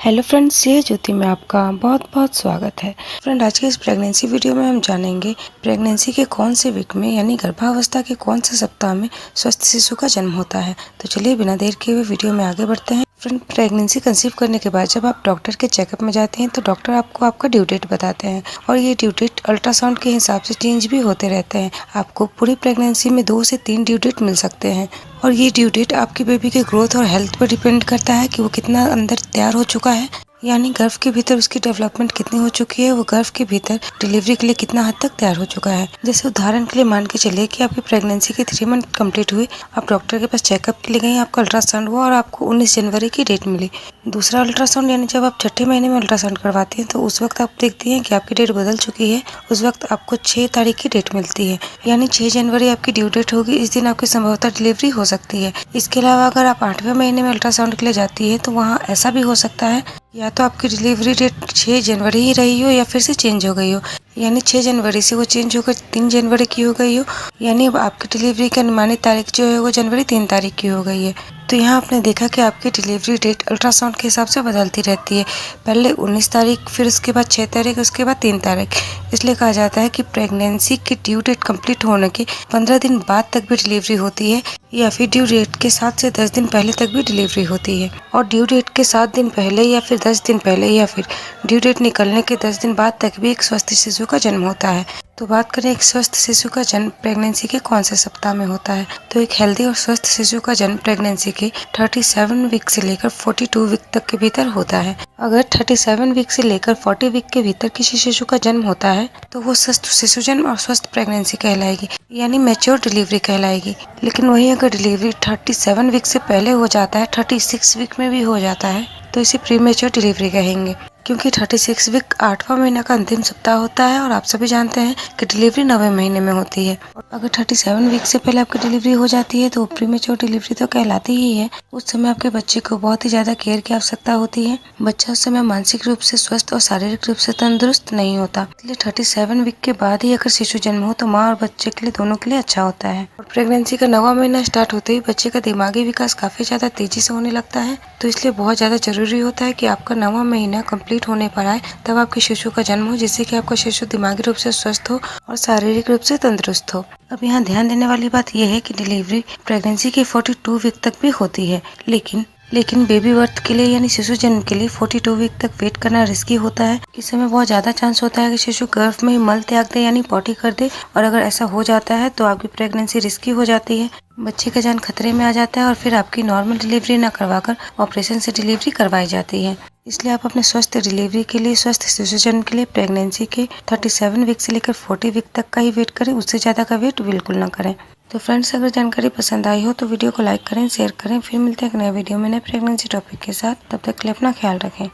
Hello friends, ये ज्योति में आपका बहुत बहुत स्वागत है। फ्रेंड, आज के इस प्रेगनेंसी वीडियो में हम जानेंगे प्रेगनेंसी के कौन से वीक में यानी गर्भावस्था के कौन से सप्ताह में स्वस्थ शिशु का जन्म होता है। तो चलिए बिना देर किए हुए वीडियो में आगे बढ़ते हैं। फ्रेंड, प्रेगनेंसी कंसीव करने के बाद जब आप डॉक्टर के चेकअप में जाते हैं तो डॉक्टर आपको आपका ड्यू डेट बताते हैं और ये ड्यू डेट अल्ट्रासाउंड के हिसाब से चेंज भी होते रहते हैं। आपको पूरी प्रेगनेंसी में 2 से 3 ड्यू डेट मिल सकते हैं और ये ड्यू डेट आपके बेबी के ग्रोथ और हेल्थ पर डिपेंड करता है कि वो कितना अंदर तैयार हो चुका है, यानी गर्भ के भीतर उसकी डेवलपमेंट कितनी हो चुकी है, वो गर्भ के भीतर डिलीवरी के लिए कितना हद तक तैयार हो चुका है। जैसे उदाहरण के लिए मान के चलिए कि आपकी प्रेगनेंसी के 3 मंथ कंप्लीट हुई, आप डॉक्टर के पास चेकअप के लिए गई, आपका अल्ट्रासाउंड हुआ और आपको 19 जनवरी की डेट मिली। दूसरा अल्ट्रासाउंड यानी जब आप छठे महीने में अल्ट्रासाउंड करवाती हैं तो उस वक्त आप देखती हैं कि आपकी डेट बदल चुकी है। उस वक्त आपको 6 तारीख की डेट मिलती है, यानी 6 जनवरी आपकी ड्यू डेट होगी। इस दिन आपकी संभवतः डिलीवरी हो सकती है। इसके अलावा अगर आप 8वें महीने में अल्ट्रासाउंड के लिए जाती है तो वहाँ ऐसा भी हो सकता है या तो आपकी डिलीवरी डेट 6 जनवरी ही रही हो या फिर से चेंज हो गई हो, यानी 6 जनवरी से वो चेंज होकर 3 जनवरी की हो गई हो, यानी अब आपकी डिलीवरी की अनुमानित तारीख जो है वो जनवरी 3 तारीख की हो गई है। तो यहाँ आपने देखा कि आपकी डिलीवरी डेट अल्ट्रासाउंड के हिसाब से बदलती रहती है। पहले 19 तारीख, फिर उसके बाद 6 तारीख, उसके बाद 3 तारीख। इसलिए कहा जाता है कि प्रेगनेंसी की ड्यू डेट कंप्लीट होने के 15 दिन बाद तक भी डिलीवरी होती है या फिर ड्यू डेट के 7 से 10 दिन पहले तक भी डिलीवरी होती है। और ड्यू डेट के 7 दिन पहले या फिर 10 दिन पहले या फिर ड्यू डेट निकलने के 10 दिन बाद तक भी एक स्वस्थ शिशु का जन्म होता है। तो बात करें एक स्वस्थ शिशु का जन्म प्रेगनेंसी के कौन से सप्ताह में होता है, तो एक हेल्दी और स्वस्थ शिशु का जन्म प्रेगनेंसी के 37 वीक से लेकर 42 वीक तक के भीतर होता है। अगर 37 वीक से लेकर 40 वीक के भीतर किसी शिशु का जन्म होता है तो वो स्वस्थ शिशु जन्म और स्वस्थ प्रेगनेंसी कहलाएगी, यानी मैच्योर डिलीवरी कहलाएगी। लेकिन वही अगर डिलीवरी 37 वीक से पहले हो जाता है, 36 वीक में भी हो जाता है, तो इसे प्रीमेच्योर डिलीवरी कहेंगे, क्योंकि 36 वीक 8वां महीना का अंतिम सप्ताह होता है और आप सभी जानते हैं कि डिलीवरी 9वें महीने में होती है। और अगर 37 वीक से पहले आपकी डिलीवरी हो जाती है तो प्रीमेच्योर डिलीवरी तो कहलाती ही है। उस समय आपके बच्चे को बहुत ही ज्यादा केयर की आवश्यकता होती है। बच्चा उस समय मानसिक रूप से स्वस्थ और शारीरिक रूप से तंदुरुस्त नहीं होता, इसलिए 37 वीक के बाद ही अगर शिशु जन्म हो तो माँ और बच्चे के लिए दोनों के लिए अच्छा होता है। और प्रेगनेंसी का 9वां महीना स्टार्ट होते ही बच्चे का दिमागी विकास काफी ज्यादा तेजी से होने लगता है, तो इसलिए बहुत ज्यादा जरूरी होता है कि आपका 9वां महीना कंप्लीट होने पर आए तब आपके शिशु का जन्म हो, जिससे कि आपका शिशु दिमागी रूप से स्वस्थ हो और शारीरिक रूप से तंदुरुस्त हो। अब यहाँ ध्यान देने वाली बात यह है कि डिलीवरी प्रेगनेंसी के 42 वीक तक भी होती है, लेकिन बेबी बर्थ के लिए यानी शिशु जन्म के लिए 42 वीक तक वेट करना रिस्की होता है। इस समय बहुत ज्यादा चांस होता है कि शिशु गर्भ में ही मल त्याग दे यानी पॉटी कर दे, और अगर ऐसा हो जाता है तो आपकी प्रेगनेंसी रिस्की हो जाती है, बच्चे का जान खतरे में आ जाता है और फिर आपकी नॉर्मल डिलीवरी न करवाकर ऑपरेशन से डिलीवरी करवाई जाती है। इसलिए आप अपने स्वस्थ डिलीवरी के लिए, स्वस्थ शिशु जन्म के लिए प्रेगनेंसी के 37 वीक से लेकर 40 वीक तक का ही वेट करें, उससे ज्यादा का वेट बिल्कुल न करें। तो फ्रेंड्स, अगर जानकारी पसंद आई हो तो वीडियो को लाइक करें, शेयर करें। फिर मिलते हैं एक नए वीडियो में नए प्रेगनेंसी टॉपिक के साथ। तब तक के लिए अपना ख्याल रखें।